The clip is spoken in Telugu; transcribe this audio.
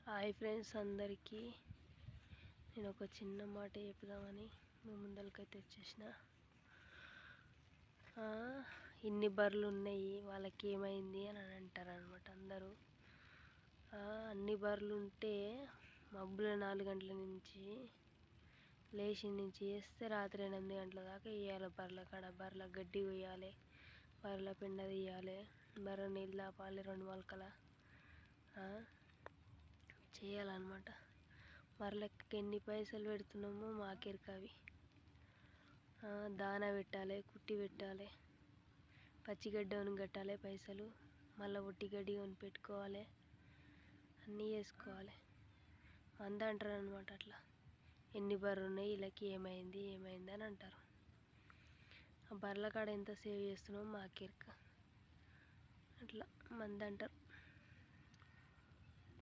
హాయ్ ఫ్రెండ్స్ అందరికీ నేను ఒక చిన్న మాట చెప్దామని మీ ముందరికైతే వచ్చేసిన. ఇన్ని బర్రెలు ఉన్నాయి వాళ్ళకి ఏమైంది అని అంటారు అనమాట అందరూ. అన్ని బర్రెలు ఉంటే మబ్బుల 4 గంటల నుంచి లేచి నుంచి వేస్తే రాత్రి 8 గంటల దాకా వేయాలి. బర్రెల కాడ బర్రెల గడ్డి వేయాలి, బర్రెల పెండ తీయాలి, బర్రె నీళ్ళు తాపాలి, 2 మొలకల చేయాలన్నమాట. బర్రెలకి ఎన్ని పైసలు పెడుతున్నామో మాకెరకవి. దానా పెట్టాలి, కుట్టి పెట్టాలి, పచ్చిగడ్డి కొని కట్టాలి పైసలు, మళ్ళీ ఒట్టి గడ్డి కొని పెట్టుకోవాలి, అన్నీ చేసుకోవాలి. అంతా అంటారు అనమాట. అట్లా ఎన్ని బర్రెలు ఉన్నాయి వీళ్ళకి ఏమైంది అని అంటారు. ఆ బర్రెల కాడ ఎంత సేవ్ చేస్తున్నామో మాకెరక. అట్లా మంది అంటారు.